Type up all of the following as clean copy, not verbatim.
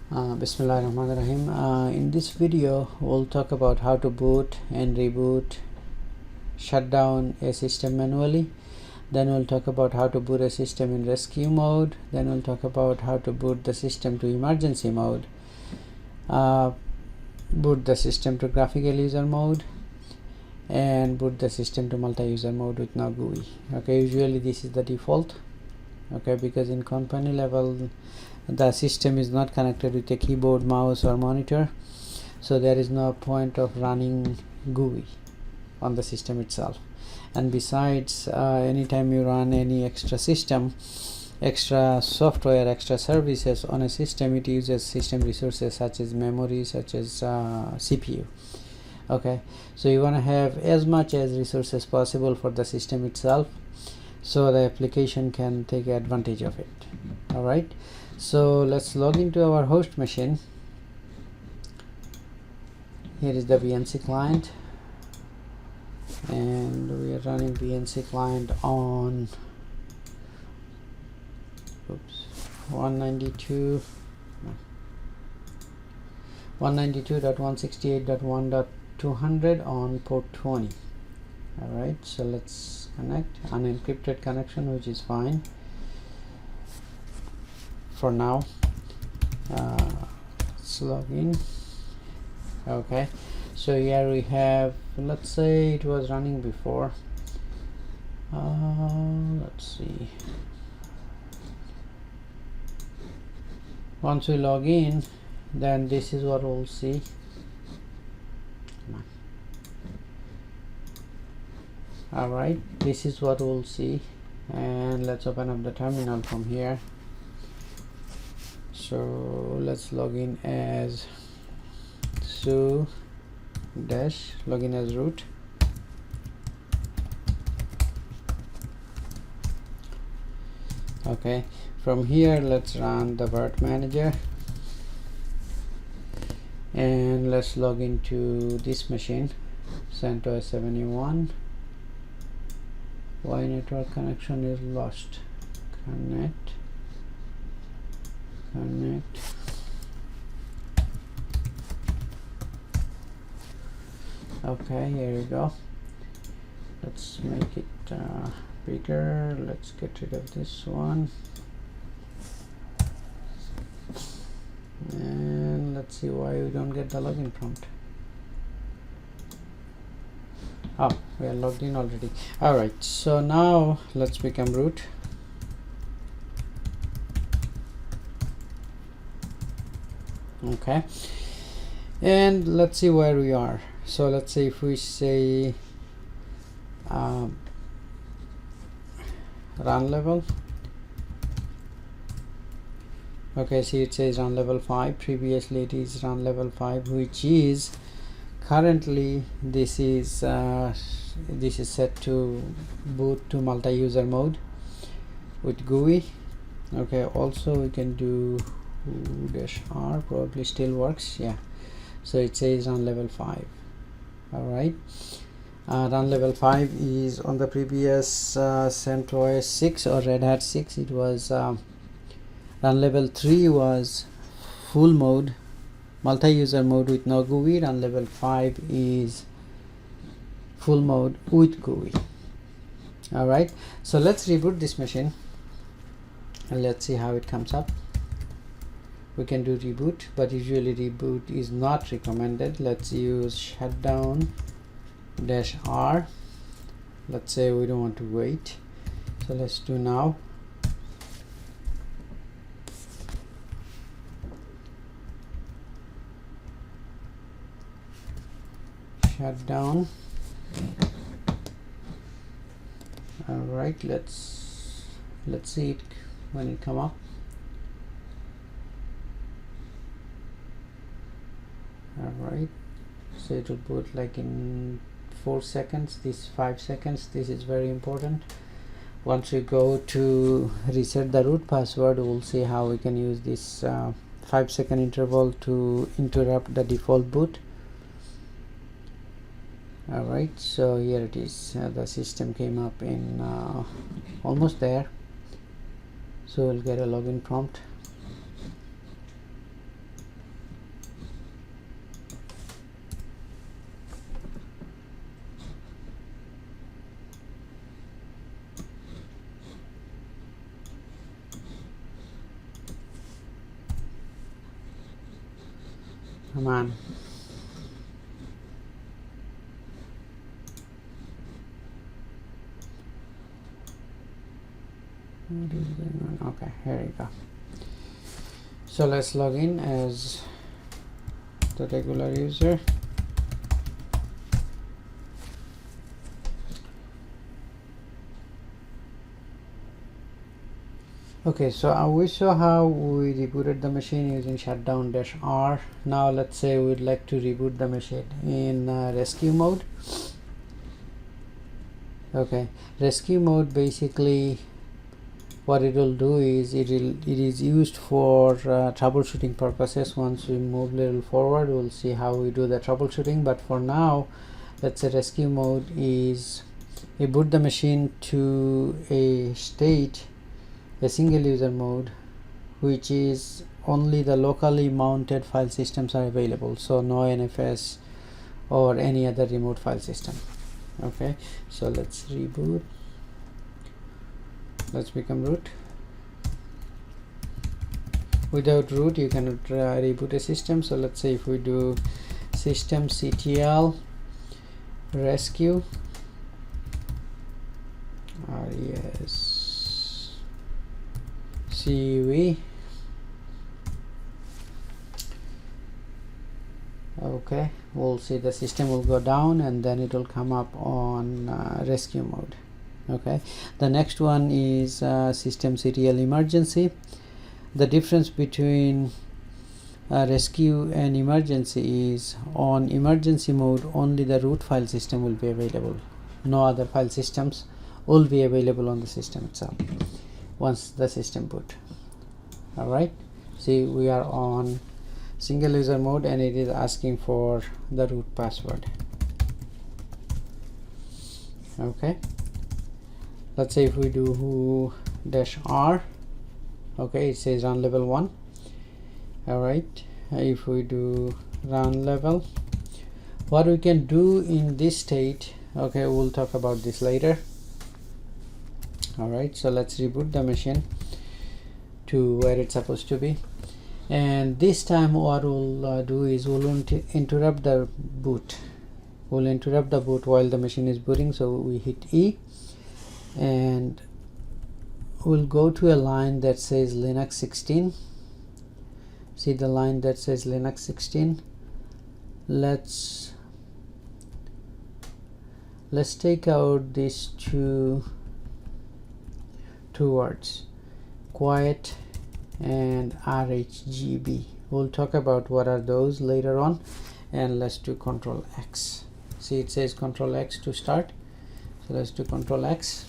Bismillahirrahmanirrahim. In this video we'll talk about how to boot and reboot, shut down a system manually. Then we'll talk about how to boot a system in rescue mode. Then we'll talk about how to boot the system to emergency mode, boot the system to graphical user mode, and boot the system to multi-user mode with no GUI. Okay, usually this is the default, okay, because in company level the system is not connected with a keyboard, mouse or monitor, so there is no point of running GUI on the system itself. And besides, anytime you run any extra system, extra software, extra services on a system, it uses system resources such as memory, such as CPU. Okay, so you want to have as much as resources possible for the system itself, so the application can take advantage of it. All right, so let's log into our host machine. Here is the VNC client, and we are running VNC client on 192.168.1.200 on port 20. All right, so let's connect. Unencrypted connection, which is fine for now. Let's log in. Okay, so here we have, let's say it was running before. Let's see. Once we log in, then this is what we'll see. All right, this is what we'll see, and let's open up the terminal from here. So let's log in as su dash login as root. Okay, from here let's run the Vert manager, and let's log into this machine, centos7. Why network connection is lost? Connect. Okay, here we go. Let's make it bigger. Let's get rid of this one, and let's see why we don't get the login prompt. Oh, we are logged in already. All right, so now let's become root. Okay, and let's see where we are. So let's say if we say run level. Okay, see it says run level 5. Previously it is run level 5, which is currently this is set to boot to multi-user mode with GUI. Okay, also we can do -r, probably still works. Yeah, so it says run level 5. All right, run level 5 is on the previous CentOS 6 or Red Hat 6. It was run level 3 was full mode, multi-user mode with no GUI. Run level 5 is full mode with GUI. All right, so let's reboot this machine and let's see how it comes up. We can do reboot, but usually reboot is not recommended. Let's use shutdown -r. Let's say we don't want to wait, so let's do now. Shutdown. All right, let's see it when it come up. All right, so it will boot like in 4 seconds. This 5 seconds, this is very important. Once we go to reset the root password, we'll see how we can use this 5-second interval to interrupt the default boot. All right, so here it is. The system came up in almost there, so we'll get a login prompt. Come on. What is going on? Okay, here we go. So let's log in as the regular user. Okay, so we saw how we rebooted the machine using shutdown-r. Now let's say we'd like to reboot the machine in rescue mode. Okay, rescue mode, basically what it will do is it is used for troubleshooting purposes. Once we move a little forward, we'll see how we do the troubleshooting, but for now, let's say rescue mode is reboot the machine to a state, a single user mode, which is only the locally mounted file systems are available, so no NFS or any other remote file system. Okay, so let's reboot. Let's become root. Without root you cannot reboot a system, so let's say if we do systemctl rescue rhcse. Okay, we'll see the system will go down and then it will come up on rescue mode. Okay, the next one is systemctl emergency. The difference between rescue and emergency is on emergency mode only the root file system will be available, no other file systems will be available on the system itself once the system boot. All right, see, we are on single user mode and it is asking for the root password. Okay, let's say if we do who-r, okay, it says run level 1. All right, if we do run level, what we can do in this state, okay, we'll talk about this later. All right, so let's reboot the machine to where it's supposed to be, and this time what we'll do is we'll interrupt the boot. We'll interrupt the boot while the machine is booting, so we hit E and we'll go to a line that says Linux 16. See the line that says Linux 16. Let's take out these two words, quiet and rhgb. We'll talk about what are those later on, and let's do Control X. See, it says Control X to start, so let's do Control X.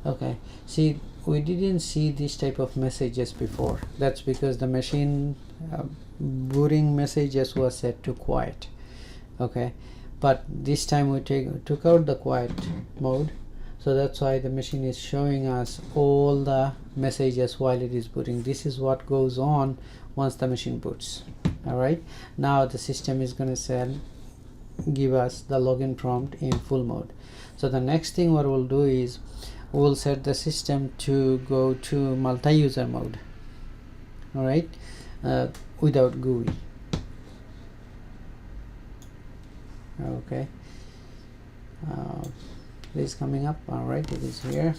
Okay, see, we didn't see this type of messages before. That's because the machine booting messages was set to quiet. Okay, but this time we took out the quiet mode, so that's why the machine is showing us all the messages while it is booting. This is what goes on once the machine boots. All right, now the system is going to give us the login prompt in full mode. So the next thing what we'll do is we'll set the system to go to multi-user mode. All right, without GUI. Okay, it is coming up. All right, it is here.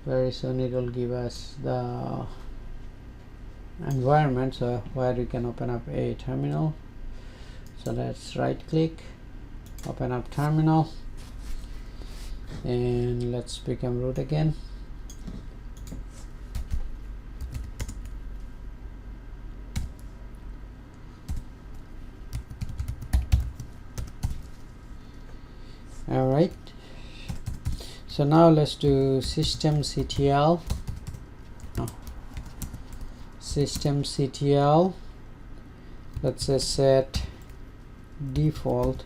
Very soon it will give us the environment, so where you can open up a terminal. So let's right click, open up terminal, and let's become root again. All right, so now let's do systemctl. Systemctl, let's say set default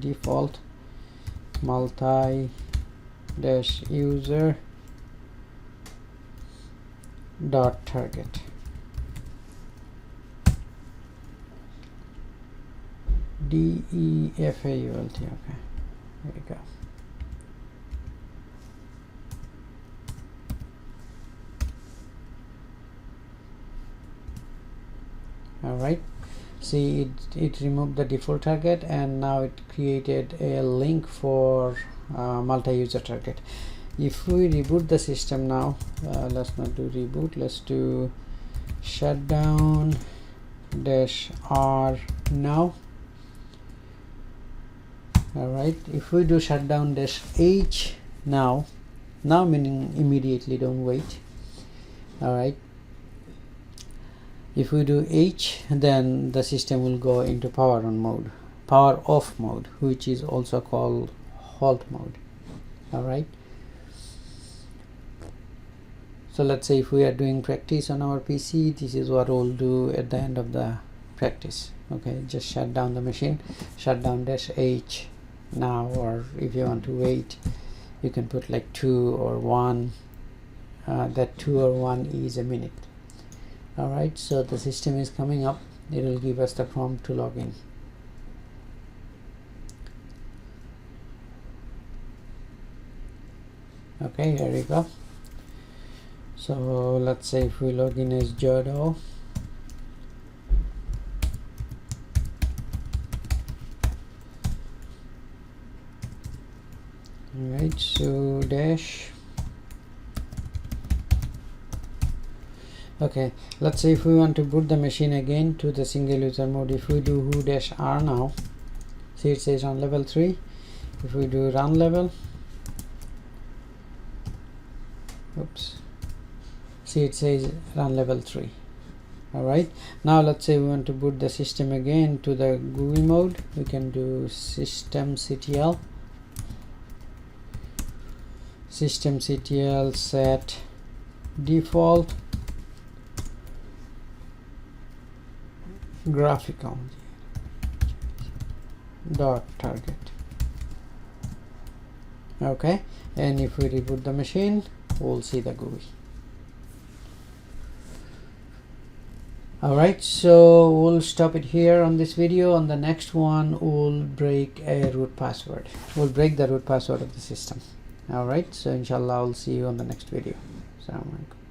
default multi-user dot target. default. Okay, there you go. All right, see, it removed the default target, and now it created a link for multi-user target. If we reboot the system now, let's not do reboot, let's do shutdown -r now. All right, if we do shutdown -h now meaning immediately, don't wait. All right, if we do h, then the system will go into power off mode, which is also called halt mode. All right, so let's say if we are doing practice on our PC, this is what we'll do at the end of the practice. Okay, just shut down the machine, shutdown -h now, or if you want to wait, you can put like 2 or 1. That 2 or 1 is a minute. All right, so the system is coming up. It will give us the prompt to log in. Okay, here we go. So let's say if we log in as Jodo, all right, so dash. Okay, let's say if we want to boot the machine again to the single user mode, if we do who-r now, see it says on level 3. If we do run level, oops, see it says run level 3. All right, now let's say we want to boot the system again to the GUI mode. We can do systemctl set default graphical dot target. Okay, and if we reboot the machine, we'll see the GUI. All right, so we'll stop it here on this video. On the next one, we'll break a root password. We'll break the root password of the system. All right, so inshallah, I'll see you on the next video. Assalamu alaikum.